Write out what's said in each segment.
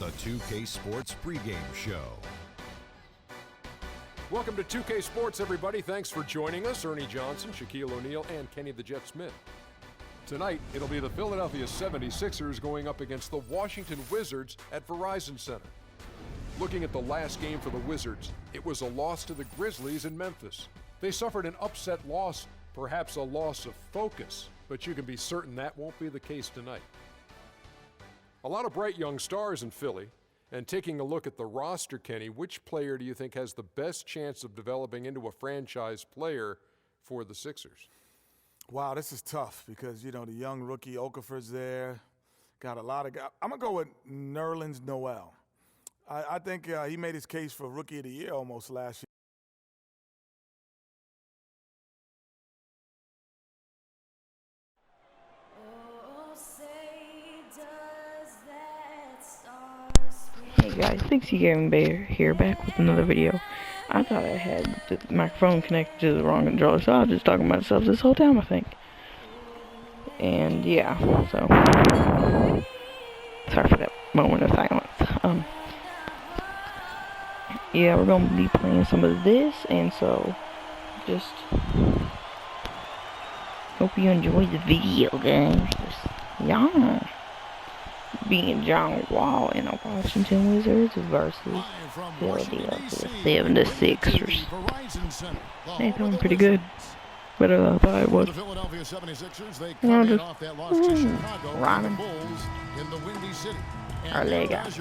the 2K Sports pregame show. Welcome to 2K Sports, everybody. Thanks for joining us. Ernie Johnson, Shaquille O'Neal, and Kenny the Jet Smith. Tonight, it'll be the Philadelphia 76ers going up against the Washington Wizards at Verizon Center. Looking at the last game for the Wizards, it was a loss to the Grizzlies in Memphis. They suffered an upset loss, perhaps a loss of focus, but you can be certain that won't be the case tonight. A lot of bright young stars in Philly, and taking a look at the roster, Kenny, which player do you think has the best chance of developing into a franchise player for the Sixers? Wow, this is tough because, the young rookie Okafor's there. Got a lot of guys. I'm going to go with Nerlens Noel. I think he made his case for Rookie of the Year almost last year. Hey guys, thanks you Gavin Bayer here, back with another video. I thought I had the microphone connected to the wrong controller, so I was just talking about myself this whole time, I think. And yeah, so sorry for that moment of silence. Yeah, we're gonna be playing some of this, and so just hope you enjoy the video, guys. Yeah. Being John Wall in the Washington Wizards versus Philadelphia 76ers. They doing pretty good. Better than I thought it was. Rhyming. Our leg out.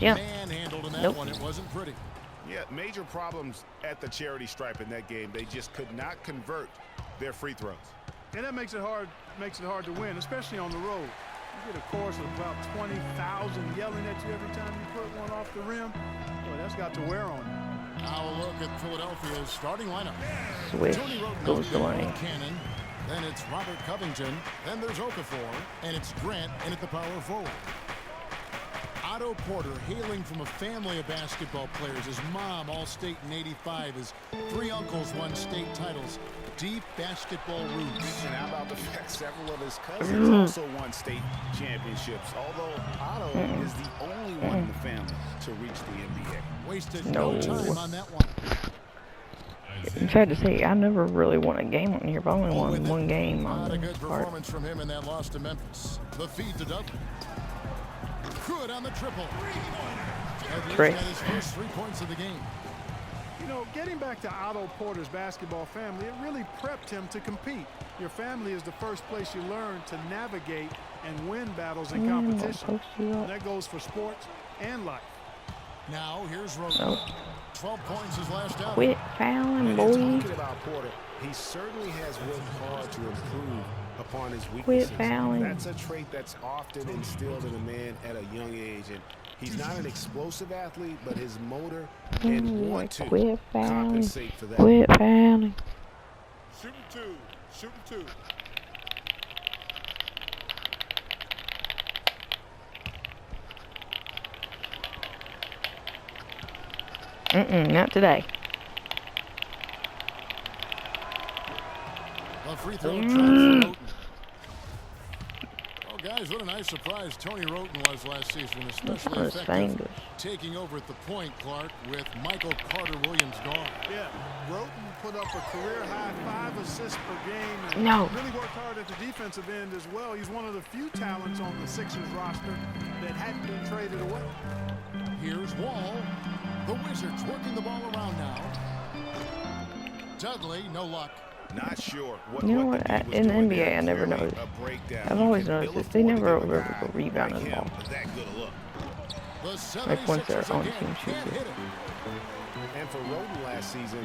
Yeah. Nope. It wasn't pretty. Yeah, major problems at the charity stripe in that game. They just could not convert their free throws. And that makes it hard to win, especially on the road. You get a chorus of about 20,000 yelling at you every time you put one off the rim. Boy, that's got to wear on you. Now a look at Philadelphia's starting lineup. Swift goes the lane. Cannon, then it's Robert Covington, then there's Okafor, and it's Grant in at the power forward. Otto Porter, hailing from a family of basketball players. His mom, All-State in '85. His three uncles won state titles. Deep basketball roots. And how about the fact several of his cousins also won state championships, although Otto is the only one in the family to reach the NBA. Wasted no time on that one. I'm sad to say, I never really won a game on here, but I only won one game on Not a good this part. performance from him in that loss to Memphis. The feed to Dudley. Good on the triple. Trey. Got his first 3 points of the game. Getting back to Otto Porter's basketball family, it really prepped him to compete. Your family is the first place you learn to navigate and win battles in competition. And that goes for sports and life. Now here's Rosen. 12 points his last out. Quit fouling, boy. Talking about Porter, he certainly has worked hard to improve upon his weaknesses. Quit fouling. That's a trait that's often instilled in a man at a young age. And he's not an explosive athlete, but his motor and want to compensate for that. Quit fouling. Shooting two. Not today. The free throw trap for Roten. Oh, guys, what a nice surprise Tony Roten was last season, especially effective taking over at the point, Clark, with Michael Carter-Williams gone. Yeah, Roten put up a career-high 5 assists per game and really worked hard at the defensive end as well. He's one of the few talents on the Sixers roster that hadn't been traded away. Here's Wall. The Wizards working the ball around now. Dudley, no luck. Not sure what in the NBA, I never noticed. I've always noticed this. They never go rebound the ball. Like once they're on team shoots it. And for Roten last season,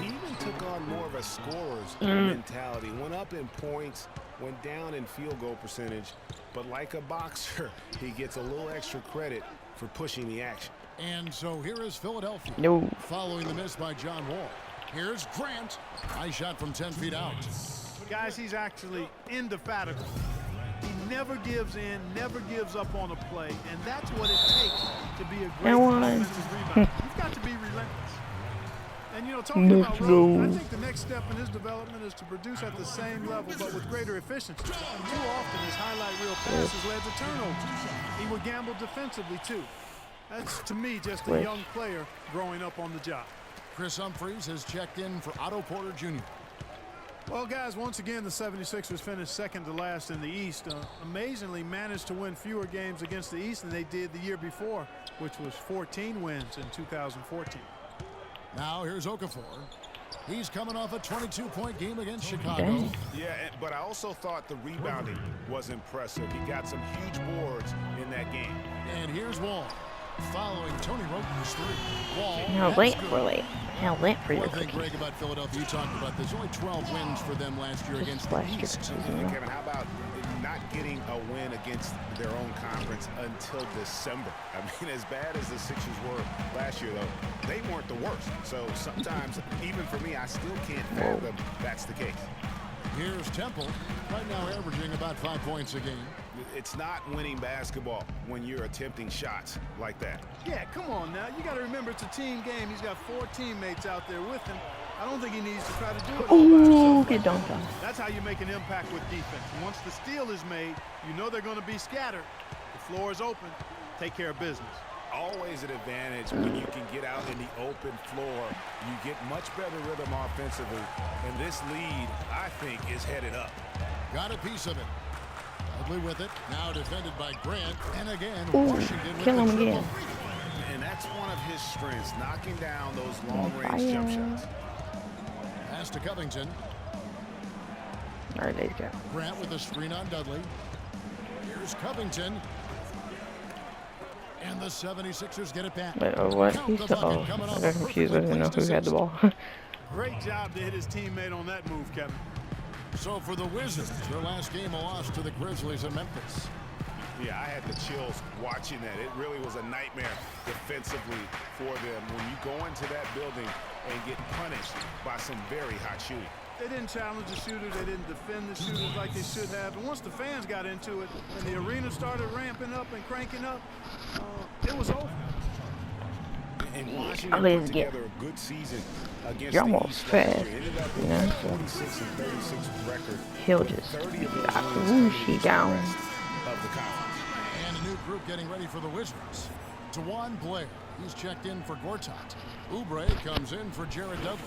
he even took on more of a scorer's mentality. Went up in points, went down in field goal percentage. But like a boxer, he gets a little extra credit for pushing the action. And so here is Philadelphia. Following the miss by John Wall. Here's Grant. High shot from 10 feet out. Guys, he's actually indefatigable. He never gives in, never gives up on a play, and that's what it takes to be a great offensive rebounder. You've got to be relentless. And, talking about Roten, I think the next step in his development is to produce at the same level but with greater efficiency. Too often his highlight reel passes led to turnovers. He would gamble defensively too. That's, to me, just a young player growing up on the job. Chris Humphries has checked in for Otto Porter Jr. Well, guys, once again, the 76ers finished second to last in the East. Amazingly managed to win fewer games against the East than they did the year before, which was 14 wins in 2014. Now here's Okafor. He's coming off a 22-point game against Chicago. Yeah, but I also thought the rebounding was impressive. He got some huge boards in that game. And here's Wall. Following Tony Roten's three. Wall. Now wait for late. Now wait for your One thing, cookie. Greg, about Philadelphia, you talked about there's only 12 wins for them last year against the East. Kevin, how about not getting a win against their own conference until December? I mean, as bad as the Sixers were last year, though, they weren't the worst. So sometimes, even for me, I still can't fathom that's the case. Here's Temple, right now averaging about 5 points a game. It's not winning basketball when you're attempting shots like that. Yeah, come on now. You got to remember it's a team game. He's got 4 teammates out there with him. I don't think he needs to try to do it all by himself. Get dunked on. That's how you make an impact with defense. Once the steal is made, you know they're going to be scattered. The floor is open. Take care of business. Always an advantage when you can get out in the open floor. You get much better rhythm offensively. And this lead, I think, is headed up. Got a piece of it. Dudley with it. Now defended by Grant. And again, Ooh, Washington with kill the him triple. again. And that's one of his strengths, knocking down those long-range jump shots. Pass to Covington. All right, there you go. Grant with a screen on Dudley. Here's Covington. And the 76ers get it back. Wait, what? He's the, I got confused. I didn't know who had the ball. Great job to hit his teammate on that move, Kevin. So for the Wizards, their last game a loss to the Grizzlies in Memphis. Yeah, I had the chills watching that. It really was a nightmare defensively for them when you go into that building and get punished by some very hot shooting. They didn't challenge the shooter. They didn't defend the shooters like they should have. And once the fans got into it and the arena started ramping up and cranking up, it was over. And Washington put together a good season against You're the almost East fast, last year. Ended up with you know, a 46-36 record. He'll just, 30 of those ooh, wins she against the gone. rest of the conference. And a new group getting ready for the Wizards. Dewan Blair, he's checked in for Gortat. Oubre comes in for Jared Dudley.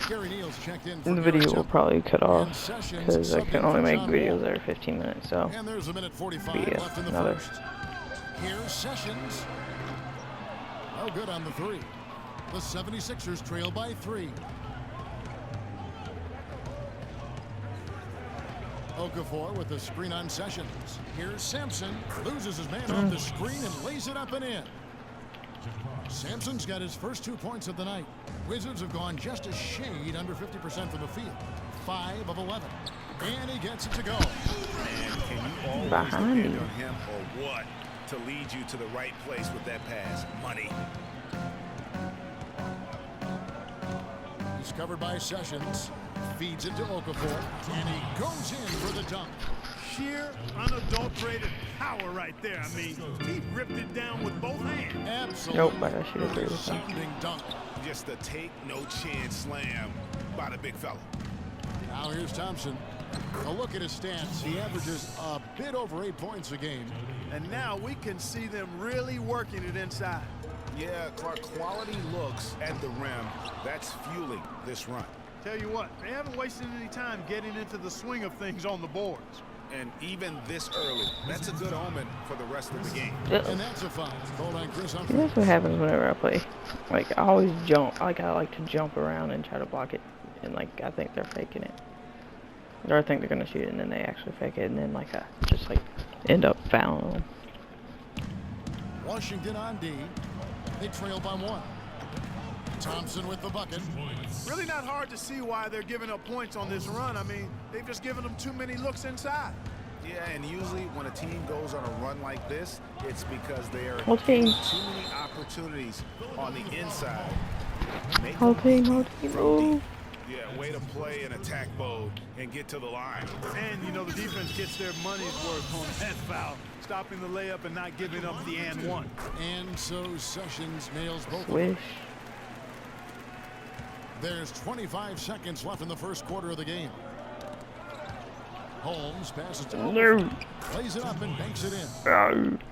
Gary Neal's checked in for The video will probably cut off Sessions because I subbed can in only for make John videos Wall. that are 15 minutes. So And there's a minute 45 Yeah, left in the another. first. Here's Sessions. No good on the three. The 76ers trail by 3. Okafor with the screen on Sessions. Here's Sampson. Loses his man off the screen and lays it up and in. Sampson's got his first 2 points of the night. Wizards have gone just a shade under 50% from the field. 5 of 11. And he gets it to go. And can you always Behind depend you. on him or what to lead you to the right place with that pass? Money. He's covered by Sessions. Feeds it to Okafor. And he goes in for the dunk. Sheer, unadulterated power right there. I mean, he ripped it down with both hands. Absolutely. nope, but I should agree with that. Sounding dunk. Just a take no chance slam by the big fella. Now here's Thompson. A look at his stats. He averages a bit over 8 points a game. And now we can see them really working it inside. Yeah, Clark, quality looks at the rim. That's fueling this run. Tell you what, they haven't wasted any time getting into the swing of things on the boards. And even this early, that's a good omen for the rest of the game. And that's a foul. Called on Chris Humphries. That's what happens whenever I play. Like, I always jump. Like, I like to jump around and try to block it. And, like, I think they're faking it. Or I think they're going to shoot it, and then they actually fake it. And then, like, I just, like, end up fouling them. Washington on D. They trail by 1. Thompson with the bucket. Really not hard to see why they're giving up points on this run. I mean, they've just given them too many looks inside. Yeah, and usually when a team goes on a run like this, it's because they are Whole team. too many opportunities on the inside. Make Whole them team, from ooh. deep. Yeah, way to play in attack mode and get to the line. And, you know, the defense gets their money's worth on that foul, stopping the layup and not giving up the and one. And so Sessions nails both of them. Wish. There's 25 seconds left in the first quarter of the game. Holmes passes to Okafor. Plays it up and banks it in.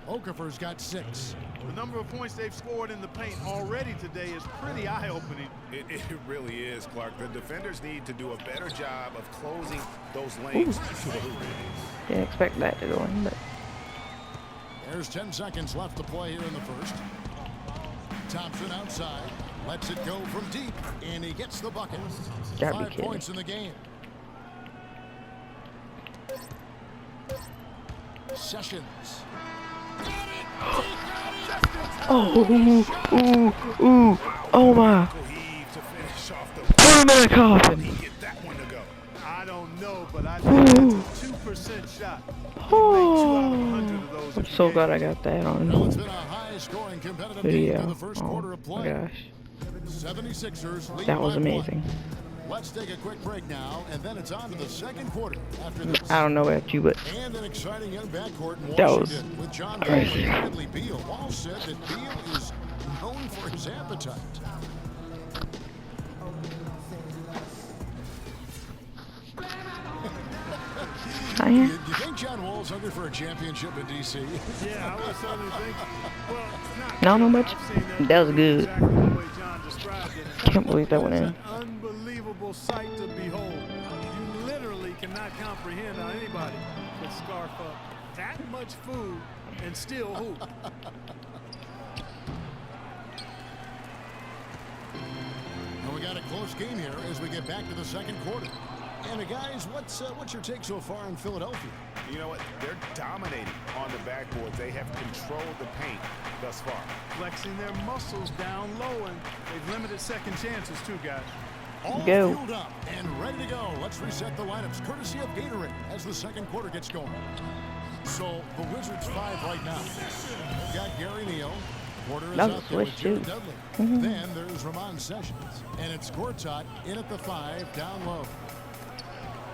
Okafor's got 6. The number of points they've scored in the paint already today is pretty eye-opening. It really is, Clark. The defenders need to do a better job of closing those lanes to the hoop. Didn't expect that to go in, but There's 10 seconds left to play here in the first. Thompson outside. Lets it go from deep, and he gets the bucket. 5 points in the game. Sessions. Oh my. Put him in a coffin. I don't know, but I think that's a 2% shot. I'm so glad I got that on Well, it's been a high-scoring competitive game in the first quarter of play. Oh my gosh. 76ers lead That was by 1. amazing. Let's take a quick break now, and then it's on to the second quarter after this. I don't know about you, but And an exciting young backcourt in that was Washington with John Wall and Bradley Beal. Wall said that Beal is known for his appetite. You think John Wall's hungry for a championship in D.C.? Yeah, I would certainly think. Well, not no, not much. That was good. exactly the way John described it. Can't believe that went in. It's an unbelievable sight to behold. You literally cannot comprehend how anybody could scarf up that much food and still hoop. And we got a close game here as we get back to the second quarter. And guys, what's your take so far in Philadelphia? You know what? They're dominating on the backboard. They have controlled the paint thus far. Flexing their muscles down low, and they've limited second chances too, guys. All Go. fueled up and ready to go. Let's reset the lineups, courtesy of Gatorade, as the second quarter gets going. So the Wizards 5 right now. They've got Gary Neal. Porter is That was out there with switch, Jared too. Dudley. Then there's Ramon Sessions. And it's Gortat in at the 5, down low.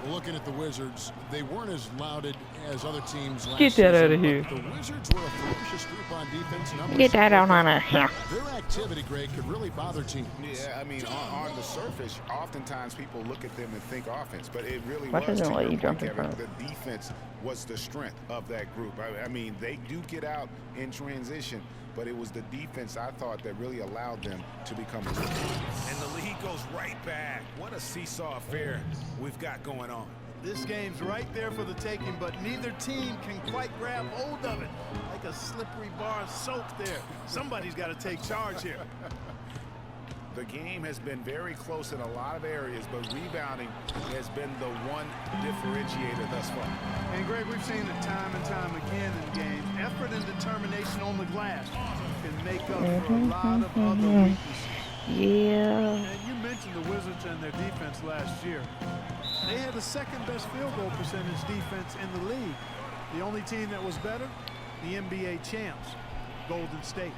Looking at the Wizards, they weren't as lauded as other teams last Get that season, out of here. but the Wizards were a ferocious group on defense. Get that out on here. Their activity, Greg, could really bother teams. Yeah, I mean, on the surface, oftentimes people look at them and think offense, but it really Why was, doesn't to it let your you jump point, in Kevin, front? the defense was the strength of that group. I mean, they do get out in transition, but it was the defense, I thought, that really allowed them to become a leader. And the lead goes right back. What a seesaw affair we've got going on. This game's right there for the taking, but neither team can quite grab hold of it. Like a slippery bar of soap there. Somebody's got to take charge here. The game has been very close in a lot of areas, but rebounding has been the one differentiator thus far. And Greg, we've seen it time and time again in games. Effort and determination on the glass can make up for a lot of other weaknesses. Yeah. And you mentioned the Wizards and their defense last year. They had the second best field goal percentage defense in the league. The only team that was better, the NBA champs, Golden State.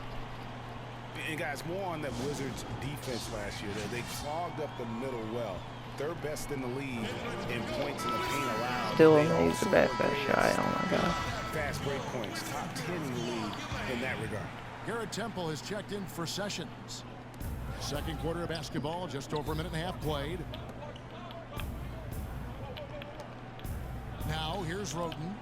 And guys, more on that Wizards defense last year. They clogged up the middle well. Third best in the league in points in the paint allowed. Still They amazed also the best were shot. Oh my God. fast break points, top 10 in the league in that regard. Garrett Temple has checked in for Sessions. Second quarter of basketball, just over a minute and a half played. Now here's Roten.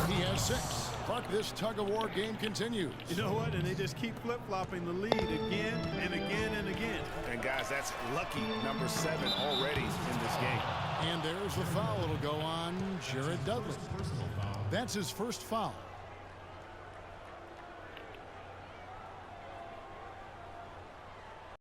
He has 6. But this tug-of-war game continues. You know what? And they just keep flip-flopping the lead again and again and again. And guys, that's lucky number 7 already in this game. And there's the foul. It'll go on Jared Dudley. That's his first foul.